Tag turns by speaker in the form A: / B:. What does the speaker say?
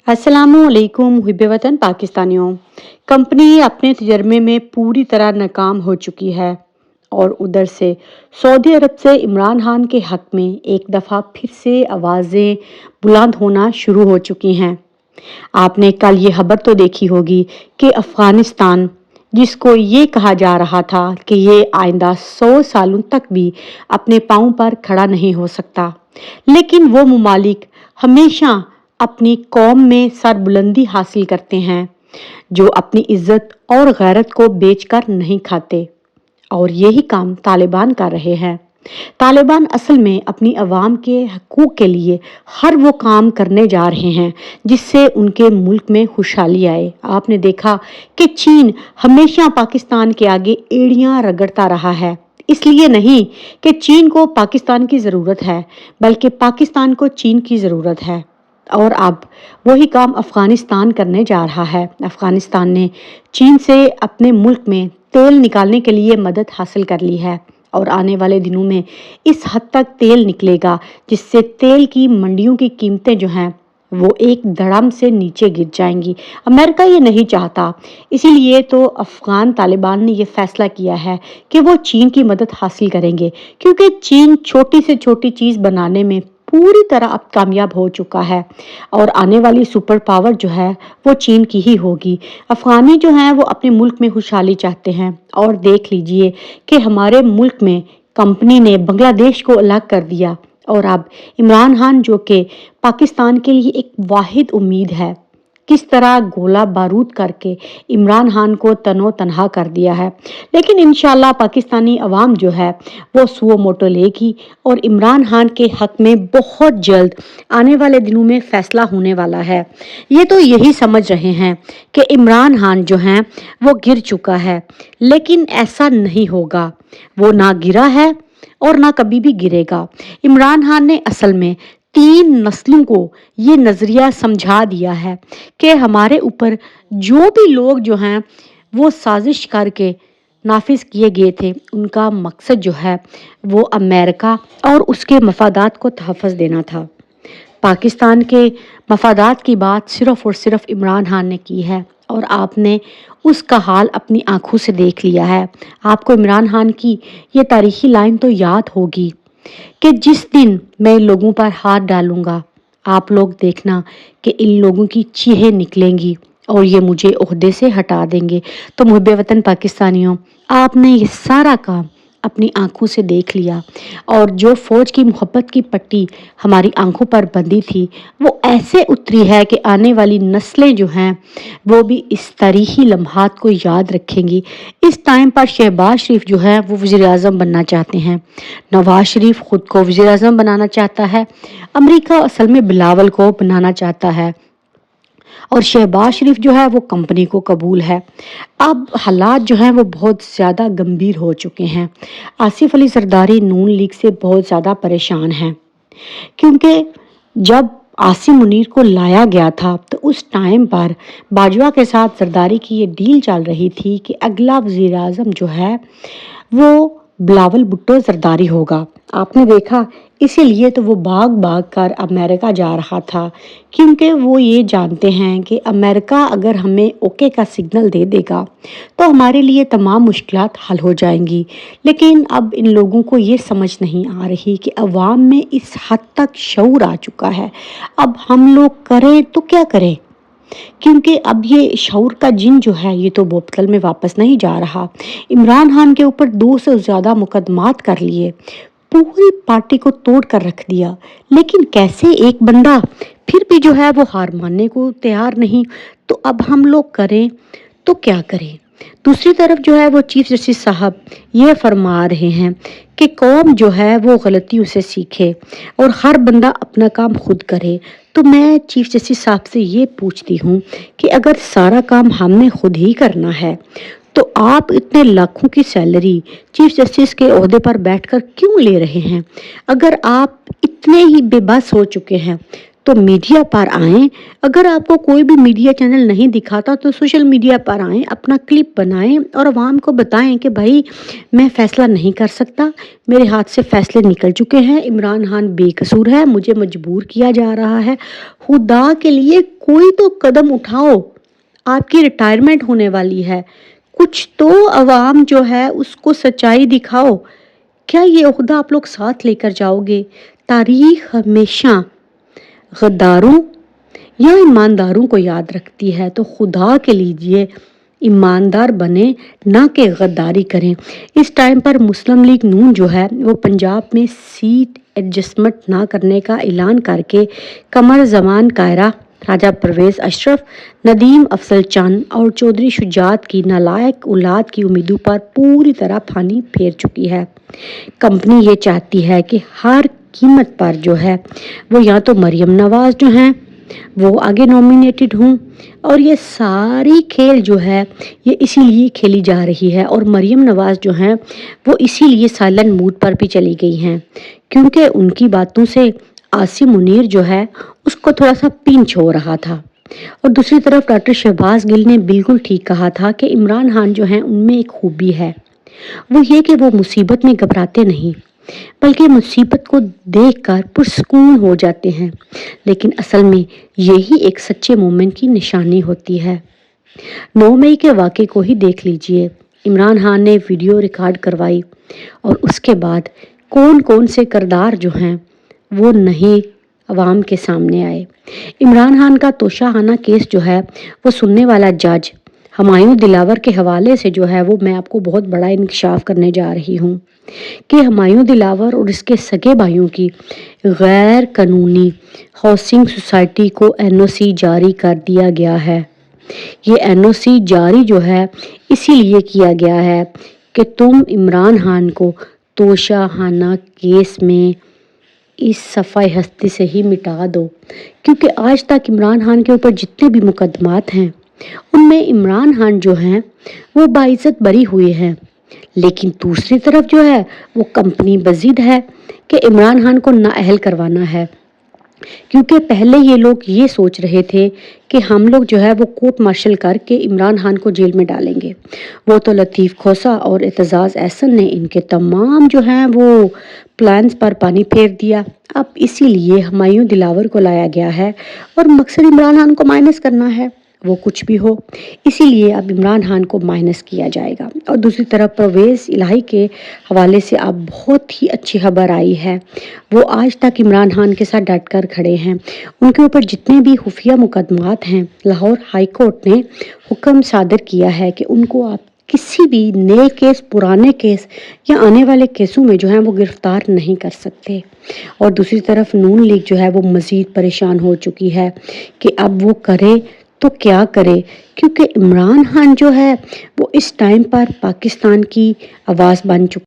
A: अस्सलामुअलैकुम हिब्बे वतन पाकिस्तानियों। कंपनी अपने तजर्बे में पूरी तरह नाकाम हो चुकी है और उधर से सऊदी अरब से इमरान खान के हक में एक दफ़ा फिर से आवाज़ें बुलंद होना शुरू हो चुकी हैं। आपने कल ये खबर तो देखी होगी कि अफ़गानिस्तान, जिसको ये कहा जा रहा था कि ये आइंदा 100 सालों तक भी अपने पाँव पर खड़ा नहीं हो सकता, लेकिन वो ममालिक हमेशा अपनी कौम में सरबुलंदी हासिल करते हैं जो अपनी इज्जत और गैरत को बेचकर नहीं खाते। और यही काम तालिबान कर रहे हैं। तालिबान असल में अपनी आवाम के हकूक़ के लिए हर वो काम करने जा रहे हैं जिससे उनके मुल्क में खुशहाली आए। आपने देखा कि चीन हमेशा पाकिस्तान के आगे एड़ियां रगड़ता रहा है, इसलिए नहीं कि चीन को पाकिस्तान की ज़रूरत है, बल्कि पाकिस्तान को चीन की ज़रूरत है। और अब वही काम अफ़गानिस्तान करने जा रहा है। अफ़गानिस्तान ने चीन से अपने मुल्क में तेल निकालने के लिए मदद हासिल कर ली है और आने वाले दिनों में इस हद तक तेल निकलेगा जिससे तेल की मंडियों की कीमतें जो हैं वो एक धड़म से नीचे गिर जाएंगी। अमेरिका ये नहीं चाहता, इसीलिए तो अफ़गान तालिबान ने ये फैसला किया है कि वो चीन की मदद हासिल करेंगे, क्योंकि चीन छोटी से छोटी चीज़ बनाने में पूरी तरह अब कामयाब हो चुका है और आने वाली सुपर पावर जो है वो चीन की ही होगी। अफ़गानी जो हैं वो अपने मुल्क में खुशहाली चाहते हैं और देख लीजिए कि हमारे मुल्क में कंपनी ने बांग्लादेश को अलग कर दिया और अब इमरान खान जो कि पाकिस्तान के लिए एक वाहिद उम्मीद है, किस तरह गोला बारूद करके इमरान खान को तनो तनहा कर दिया है। लेकिन इंशाल्लाह पाकिस्तानी अवाम जो है वो सुओ मोटो लेगी और इमरान खान के हक में बहुत जल्द आने वाले दिनों में फैसला होने वाला है। ये तो यही समझ रहे हैं कि इमरान खान जो हैं वो गिर चुका है, लेकिन ऐसा नहीं होगा। वो ना गिरा है और ना कभी भी गिरेगा। इमरान खान ने असल में 3 नस्लों को ये नज़रिया समझा दिया है कि हमारे ऊपर जो भी लोग जो हैं वो साजिश करके नाफिज किए गए थे, उनका मकसद जो है वो अमेरिका और उसके मफादात को तहफ़्फ़ुज़ देना था। पाकिस्तान के मफादात की बात सिर्फ़ और सिर्फ इमरान खान ने की है और आपने उसका हाल अपनी आंखों से देख लिया है। आपको इमरान खान की ये तारीखी लाइन तो याद होगी कि जिस दिन मैं लोगों पर हाथ डालूंगा, आप लोग देखना कि इन लोगों की चीखें निकलेंगी और ये मुझे ओहदे से हटा देंगे। तो मुहब्बे वतन पाकिस्तानियों, आपने ये सारा काम अपनी आंखों से देख लिया और जो फ़ौज की मोहब्बत की पट्टी हमारी आंखों पर बंधी थी वो ऐसे उतरी है कि आने वाली नस्लें जो हैं वो भी इस तारीखी लम्हात को याद रखेंगी। इस टाइम पर शहबाज शरीफ जो है वो वज़ीर आज़म बनना चाहते हैं, नवाज शरीफ ख़ुद को वज़ीर आज़म बनाना चाहता है, अमेरिका असल में बिलावल को बनाना चाहता है और शहबाज शरीफ जो है वो कंपनी को कबूल है। अब हालात जो हैं वो बहुत ज़्यादा गंभीर हो चुके हैं। आसिफ अली जरदारी नून लीग से बहुत ज़्यादा परेशान हैं, क्योंकि जब आसिम मुनीर को लाया गया था तो उस टाइम पर बाजवा के साथ जरदारी की ये डील चल रही थी कि अगला वज़ीर आज़म जो है वो बिलावल भुट्टो जरदारी होगा। आपने देखा, इसीलिए तो वो भाग भाग कर अमेरिका जा रहा था, क्योंकि वो ये जानते हैं कि अमेरिका अगर हमें ओके का सिग्नल दे देगा तो हमारे लिए तमाम मुश्किलात हल हो जाएंगी। लेकिन अब इन लोगों को ये समझ नहीं आ रही कि अवाम में इस हद तक शऊर आ चुका है, अब हम लोग करें तो क्या करें, क्योंकि अब ये शऊर का जिन जो है ये तो बोतल में वापस नहीं जा रहा। इमरान खान के ऊपर 2 से ज़्यादा मुकदमात कर लिए, पूरी पार्टी को तोड़ कर रख दिया, लेकिन कैसे एक बंदा फिर भी जो है वो हार मानने को तैयार नहीं। तो अब हम लोग करें तो क्या करें। दूसरी तरफ जो है वो चीफ जस्टिस साहब ये फरमा रहे हैं कि कौम जो है वो गलतियों से सीखे और हर बंदा अपना काम खुद करे। तो मैं चीफ जस्टिस साहब से ये पूछती हूँ कि अगर सारा काम हमने खुद ही करना है तो आप इतने लाखों की सैलरी चीफ जस्टिस के ओहदे पर बैठकर क्यों ले रहे हैं। अगर आप इतने ही बेबस हो चुके हैं तो मीडिया पर आएं। अगर आपको कोई भी मीडिया चैनल नहीं दिखाता तो सोशल मीडिया पर आएं, अपना क्लिप बनाएं और आवाम को बताएं कि भाई मैं फैसला नहीं कर सकता, मेरे हाथ से फैसले निकल चुके हैं, इमरान खान बेकसूर है, मुझे मजबूर किया जा रहा है। खुदा के लिए कोई तो कदम उठाओ, आपकी रिटायरमेंट होने वाली है, कुछ तो अवाम जो है उसको सच्चाई दिखाओ। क्या ये ओहदा आप लोग साथ लेकर जाओगे? तारीख हमेशा गद्दारों या ईमानदारों को याद रखती है, तो खुदा के लीजिए ईमानदार बने, ना कि गद्दारी करें। इस टाइम पर मुस्लिम लीग नून जो है वो पंजाब में सीट एडजस्टमेंट ना करने का ऐलान करके कमर जमान कायरा, राजा परवेज अशरफ, नदीम अफजल चंद और चौधरी शुजात की नालायक औलाद की उम्मीदों पर पूरी तरह पानी फेर चुकी है। कंपनी ये चाहती है कि हर कीमत पर जो है वो या तो मरियम नवाज जो हैं वो आगे नॉमिनेटेड हों, और ये सारी खेल जो है ये इसीलिए खेली जा रही है, और मरियम नवाज जो हैं वो इसीलिए साइलेंट मूड पर भी चली गई हैं क्योंकि उनकी बातों से आसिम मुनीर जो है उसको थोड़ा सा पिंच हो रहा था। और दूसरी तरफ डॉक्टर शहबाज गिल ने बिल्कुल ठीक कहा था कि इमरान खान जो हैं उनमें एक खूबी है, वो ये कि वो मुसीबत में घबराते नहीं, बल्कि मुसीबत को देखकर पुरसकून हो जाते हैं। लेकिन असल में यही एक सच्चे मोमेंट की निशानी होती है। 9 मई के वाक़े को ही देख लीजिए। इमरान खान ने वीडियो रिकॉर्ड करवाई और उसके बाद कौन कौन से किरदार जो हैं वो नहीं अवाम के सामने आए। इमरान खान का तोशाखाना केस जो है वो सुनने वाला जज हुमायूं दिलावर के हवाले से जो है वो मैं आपको बहुत बड़ा इंकशाफ करने जा रही हूँ कि हुमायूं दिलावर और इसके सगे भाइयों की गैर कानूनी हाउसिंग सोसाइटी को एनओसी जारी कर दिया गया है। ये एनओसी जारी जो है इसीलिए किया गया है कि तुम इमरान खान को तोशाखाना केस में इस सफ़ाई हस्ती से ही मिटा दो, क्योंकि आज तक इमरान खान के ऊपर जितने भी मुकदमात हैं उनमें इमरान खान जो हैं वो बाइज्जत बरी हुए हैं। लेकिन दूसरी तरफ जो है वो कंपनी बजीद है कि इमरान खान को नाअहल करवाना है, क्योंकि पहले ये लोग ये सोच रहे थे कि हम लोग जो है वो कोर्ट मार्शल करके इमरान खान को जेल में डालेंगे। वो तो लतीफ़ खोसा और एतजाज़ एहसन ने इनके तमाम जो हैं वो प्लान्स पर पानी फेर दिया। अब इसीलिए हुमायूं दिलावर को लाया गया है और मकसद इमरान खान को माइनस करना है, वो कुछ भी हो, इसीलिए अब इमरान खान को माइनस किया जाएगा। और दूसरी तरफ परवेज़ इलाही के हवाले से अब बहुत ही अच्छी खबर आई है। वो आज तक इमरान खान के साथ डट कर खड़े हैं। उनके ऊपर जितने भी खुफिया मुकदमात हैं, लाहौर हाई कोर्ट ने हुक्म सादर किया है कि उनको आप किसी भी नए केस, पुराने केस या आने वाले केसों में जो है वो गिरफ्तार नहीं कर सकते। और दूसरी तरफ नून लीग जो है वो मज़ीद परेशान हो चुकी है कि अब वो करे तो क्या करे, क्योंकि इमरान खान जो है वो इस टाइम पर पाकिस्तान की आवाज़ बन चुका